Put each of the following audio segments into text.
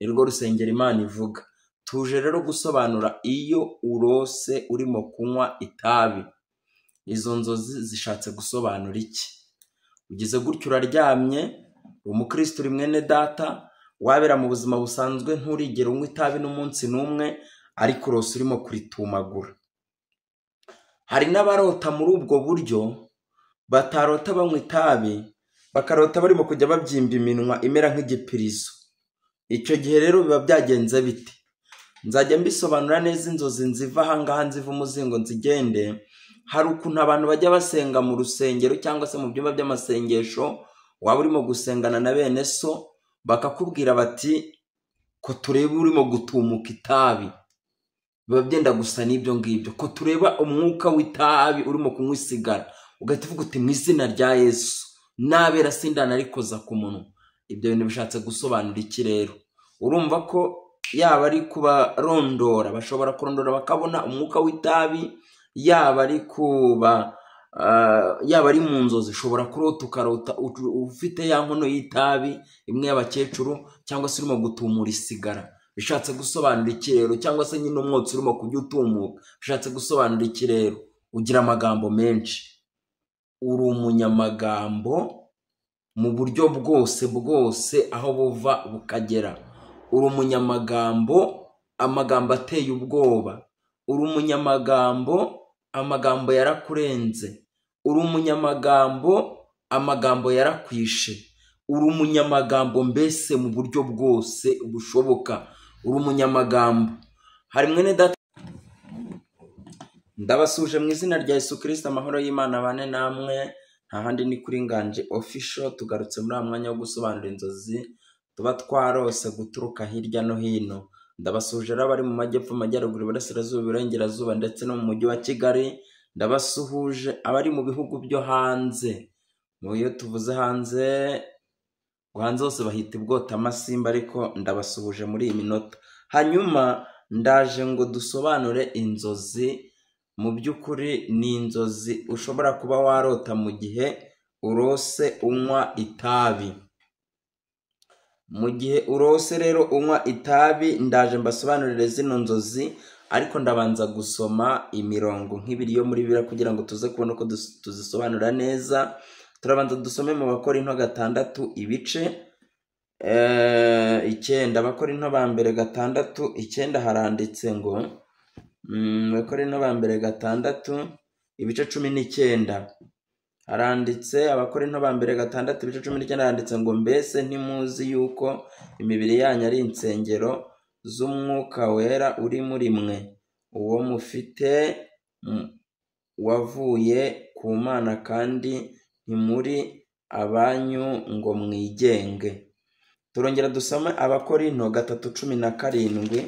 nirwo rusengero Imana ivuga. Tuje rero gusobanura iyo urose urimo kunywa itabi, izo nzozi zishatse gusobanura iki? Ugize gutyo uraryamye, umukristo uri mwene data, wabera mu buzima busanzwe nturigera unywa itabi n'umunsi n'umwe, ariko urose urimo kuritumagura. Hari n'abarota muri ubwo buryo, batarota banywa itabi, bakarota barimo kujya babyimba iminwa imera nk'igipirizo. Icyo gihe rero biba byagenze bite? Nzajya mbisobanura neza inzozi nziva ahangaha nziva umuzingo nzigende. Hari ukuntu abantu bajya basenga mu rusengero cyangwa se mu byumba by'amasengesho, waba urimo gusengana na bene so, bakakubwira bati ko tureba urimo gutumuka itabi. Biba byenda gusa n'ibyo ngibyo, ko tureba umwuka w'itabi urimo kunywa isigara, ugahita uvuga uti mu izina rya Yesu nabera sindanarikoza ku munwa. Ibyo bintu bishatse gusobanura iki rero? Urumva ko yaba ari kubarondora, bashobora kurondora bakabona umwuka w'itabi, yaba ari mu nzozi, ushobora kurota ukarota ufite ya nkono y'itabi imwe y'abakecuru, cyangwa se urimo gutumura isigara. Bishatse gusobanura iki rero? Cyangwa se nyine umwotsi urimo kujya utumuka, bishatse gusobanura iki rero? Ugira amagambo menshi, uri umunyamagambo mu buryo bwose aho buva bukagera. Uri umunyamagambo, amagambo ateye ubwoba. Uri umunyamagambo, amagambo yarakurenze. Uri umunyamagambo, amagambo yarakwishe. Uri umunyamagambo mbese mu buryo bwose bushoboka. Uri umunyamagambo. Hari mwene data, ndabasuje mu izina rya Yesu Kristo, amahoro y'Imana bane namwe. Nta handi ni kuri Nganji Official. Tugarutse muri mwanya wo gusobanura inzozi tuba twarose guturuka hirya no hino. Ndabasuje rero abari mu majyepfo, amajyaruguru, iburasirazuba, iburengerazuba ndetse no mu mujyi wa Kigali. Ndabasuhuje abari mu bihugu byo hanze. Mu iyo tuvuze hanze hose bahita ibwota amasimba, ariko ndabasuhuje muri iyi minota. Hanyuma ndaje ngo dusobanure inzozi. Mu by'ukuri ni inzozi ushobora kuba warota mu gihe urose unywa itabi. Mu gihe urose rero unywa itabi, ndaje mbasobanurire zino nzozi, ariko ndabanza gusoma imirongo nk'ibiri yo muri Bibiliya kugira ngo tuze kubona uko tuzisobanura neza. Turabanza dusome mu Bakorinto 6 ibice 9. Abakorinto ba mbere 6:9 haranditse ngo Abakorinto ba mbere 6 ibice 19 haranditse. Abakorinto ba mbere 6 ibice 19 haranditse ngo mbese ntimuzi yuko imibiri yanyu ari insengero z'umwuka wera uri muri mwe, uwo mufite wavuye ku Mana, kandi ntimuri abanyu ngo mwigenge. Turongera dusome Abakorinto 3:17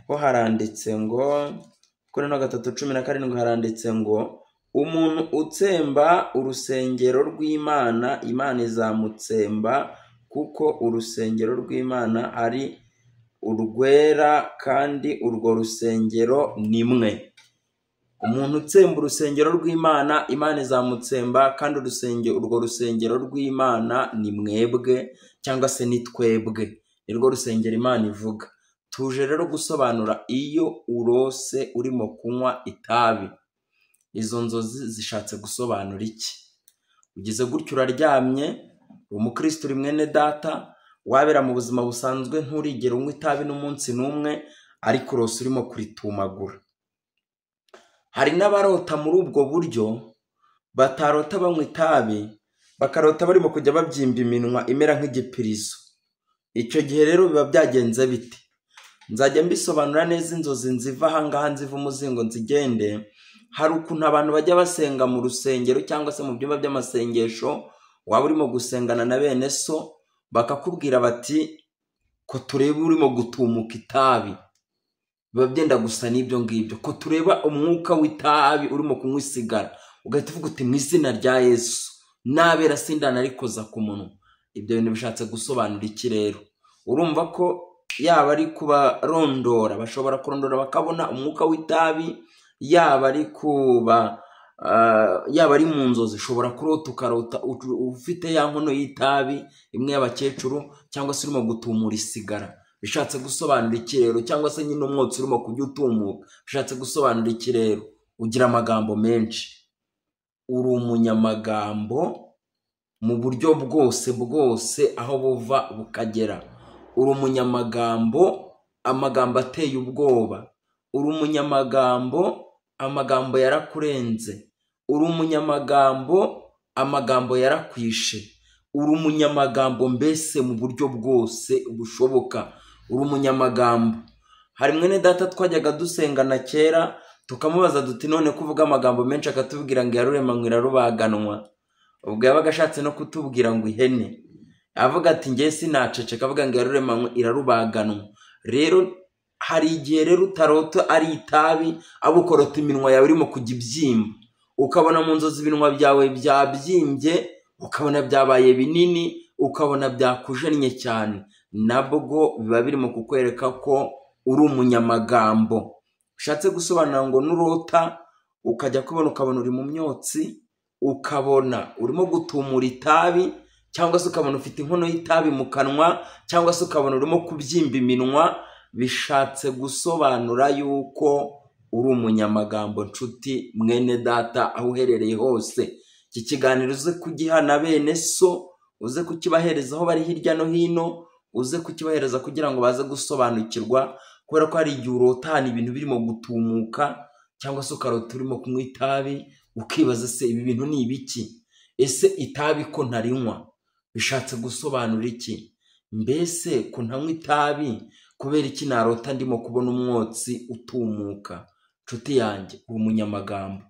ho haranditse ngo, Abakorinto 3:17 haranditse ngo umuntu utsemba urusengero rw'Imana, Imana izamutsemba, kuko urusengero rw'Imana ari urwera, kandi urwo rusengero ni mwe. Umuntu utsemba urusengero rw'Imana, Imana izamutsemba, kandi urwo rusengero rw'Imana ni mwebwe, cyangwa se ni twebwe. Nirwo rusengero Imana ivuga. Tuje rero gusobanura iyo urose urimo kunywa itabi, izo nzozi zishatse gusobanura iki? Ugize gutyo uraryamye, umukristo uri mwene data, wabera mu buzima busanzwe nturigera unywa itabi n'umunsi n'umwe, ariko urose urimo kuritumagura. Hari n'abarota muri ubwo buryo, batarota banywa itabi, bakarota barimo kujya babyimba iminwa imera nk'igipirizo. Icyo gihe rero biba byagenze bite? Nzajya mbisobanura neza inzozi nziva ahangaha nziva umuzingo nzigende. Hari ukuntu abantu bajya basenga mu rusengero cyangwa se mu byumba by'amasengesho, waba urimo gusengana na bene so, bakakubwira bati ko tureba urimo gutumuka itabi. Biba byenda gusa n'ibyo ngibyo, ko tureba umwuka w'itabi urimo kunywa isigara, ugahita uvuga uti mu izina rya Yesu nabera sindanarikoza ku munwa. Ibyo bintu bishatse gusobanura iki rero? Urumva ko yaba ari kubarondora, bashobora kurondora bakabona umwuka w'itabi, yaba ari mu nzozi, ushobora kurota ukarota ufite ya nkono y'itabi imwe y'abakecuru, cyangwa se urimo gutumura isigara. bishatse gusobanura iki rero? Cyangwa se nyine umwotsi urimo kujya utumuka bishatse gusobanura iki rero? Ugira amagambo menshi, uri umunyamagambo mu buryo bwose aho buva bukagera. Uri umunyamagambo, amagambo ateye ubwoba. Uri umunyamagambo, amagambo yarakurenze. Uri umunyamagambo, amagambo yarakwishe. Uri umunyamagambo mbese mu buryo bwose bushoboka. Uri umunyamagambo. Hari mwene data twajyaga dusengana kera, tukamubaza duti none kuvuga amagambo menshi akatubwira ngo yaruremanywe irarubaganwa. Ubwo yabaga ashatse no kutubwira ngo ihene. Avuga ati ngiye sinaceceka, avuga ngo yaruremanywe irarubaganwa. Rero hari igihe rero utarota ari itabi, abo ukorota iminwa yawe irimo kujya ibyimba. Ukabona mu nzozi ibinwa byawe byabyimbye, ukabona byabaye binini, ukabona byakujennye cyane. Nabwo biba birimo kukwereka ko uri umunyamagambo. Ushatse gusobanura ngo nurota ukajya kubona ukabona uri mu myotsi, ukabona urimo gutumura itabi, cyangwa se ukabona ufite inkono y'itabi mu kanwa, cyangwa se ukabona urimo kubyimba iminwa, bishatse gusobanura yuko uri umunyamagambo. Nshuti mwene data aho uherereye hose, iki kiganiro uze kugihana bene so, uze kukibahereza aho bari hirya no hino, uze kukibahereza kugira ngo baze gusobanukirwa, kubera ko hari igihe urotana ibintu birimo gutumuka, cyangwa se ukarota urimo kunywa itabi, ukibaza se ibi bintu ni ibiki? Ese itabi ko ntarinywa bishatse gusobanura iki? Mbese ko ntanywa itabi kubera iki narota ndimo kubona umwotsi utumuka? Nshuti yanjye, uri umunyamagambo.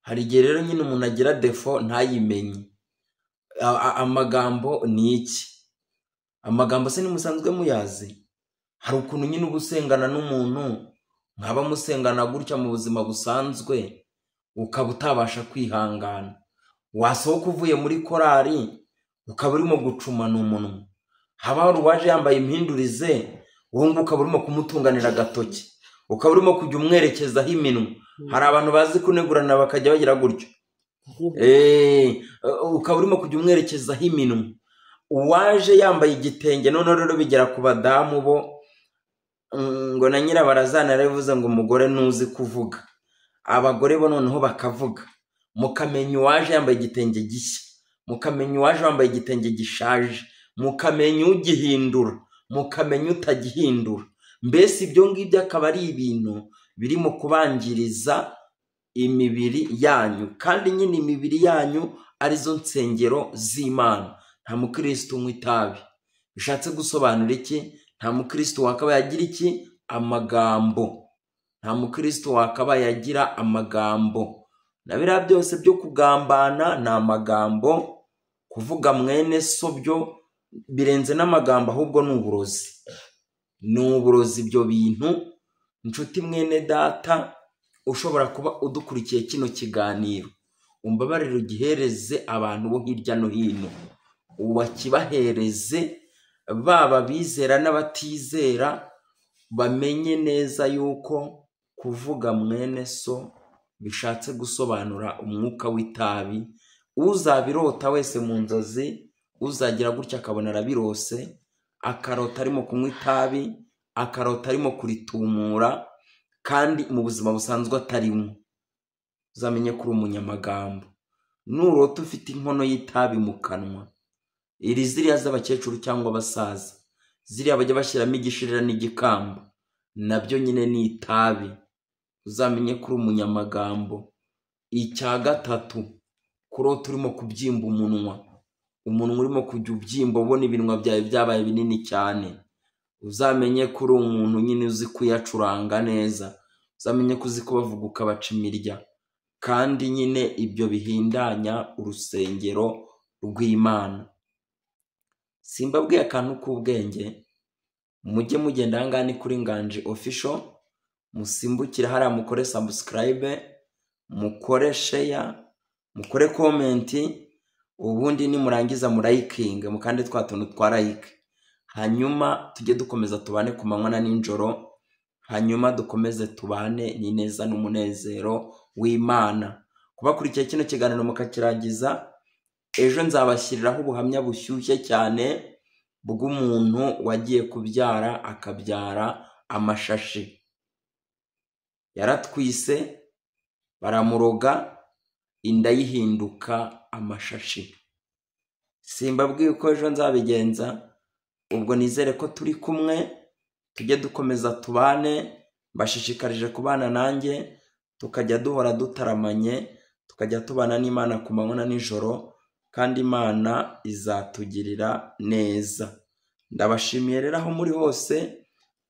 Hari igihe rero nyine umuntu agira defo ntayimenye. Amagambo ni iki? Amagambo se nimusanzwe muyazi? Hari ukuntu nyine uba usengana n'umuntu, nkaba musengana gutya mu buzima busanzwe, ukaba utabasha kwihangana. Wasohoka uvuye muri korari, ukaba urimo gucumana umunwa. Haba hari uwaje yambaye impindurize, wowe ngo ukaba urimo kumutunganira agatoki, ukaba urimo kujya umwerekezaho iminwa. Hari abantu bazi kunegurana bakajya bagira gutyo. Ukaba urimo kujya umwerekezaho iminwa. Uwaje yambaye igitenge, none rero bigera ku badamu bo ngo na nyirabarazana yaravuze ngo umugore ntuzi kuvuga. Abagore bo noneho bakavuga, mukamenya uwaje yambaye igitenge gishya, mukamenya uwaje wambaye igitenge gishaje, mukamenya ugihindura, mukamenya utagihindura. Mbese ibyo ngibyo akaba ari ibintu birimo kubangiriza imibiri yanyu, kandi nyine imibiri yanyu arizo nsengero z'Imana. Nta mukristo unywa itabi. Bishatse gusobanura iki? Nta mukristo wakaba yagira iki? Amagambo. Nta mukristo wakaba yagira amagambo. Na biriya byose byo kugambana ni amagambo. Kuvuga mwene so byo birenze n'amagambo, ahubwo ni uburozi. Ni uburozi ibyo bintu. Nshuti mwene data, ushobora kuba udukurikiye kino kiganiro, umbabarire ugihereze abantu bo hirya no hino. Ubakibahereze, baba bizera n'abatizera, bamenye neza yuko kuvuga mwene so bishatse gusobanura umwuka w'itabi. Uzabirota wese mu nzozi, uzagira gutya akabona arabirose, akarota arimo kunywa itabi, akarota arimo kuritumura, kandi mu buzima busanzwe atarimo, uzamenye ko uri umunyamagambo. Nurota ufite inkono y'itabi mu kanwa, iri ziriya z'abakecuru cyangwa abasaza, ziriya bajya bashyiramo igishirira n'igikamba, nabyo nyine ni itabi, uzamenye ko uri umunyamagambo. Icya gatatu, kurota urimo kubyimba umunwa, umunwa urimo kujya ubyimba, ubona ibinwa byawe byabaye binini cyane, uzamenye ko uri umuntu nyine uzi kuyacuranga neza, uzamenye ko uzi kubavuga ukabaca imirya, kandi nyine ibyo bihindanya urusengero rw'Imana. Simbabwiye akantu k'ubwenge, mujye mugenda ahangaha ni kuri Nganji Official, musimbukire hariya mukore subscribe, mukore share, mukore comment, ubundi nimurangiza murayikinga, mukande twa tuntu twa like. Hanyuma tujye dukomeza tubane ku manywa na nijoro, hanyuma dukomeze tubane n'ineza n'umunezero w'Imana. Kubakurikiye kino kiganiro mukakiragiza, ejo nzabashyiriraho ubuhamya bushyushye cyane bw'umuntu wagiye kubyara akabyara amashashi. Yaratwise baramuroga, inda yihinduka amashashi. Simbabwiye ko ejo nzabigenza, ubwo nizere ko turi kumwe, tujye dukomeza tubane, mbashishikarije kubana nanjye, tukajya duhora dutaramanye, tukajya tubana n'Imana ku manywa na nijoro, kandi Imana izatugirira neza. Ndabashimiye rero aho muri hose,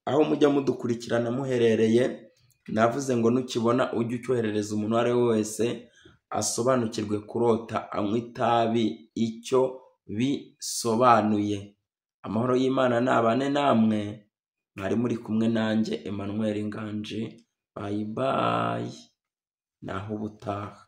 aho mujya mudukurikirana muherereye. Navuze ngo nukibona ujye ucyoherereza umuntu ari we wese asobanukirwe kurota anywa itabi icyo bisobanuye. Amahoro y'Imana nabane namwe. Mwari muri kumwe nanjye Emmanuel Nganji. Bye bye. Naho ubutaha.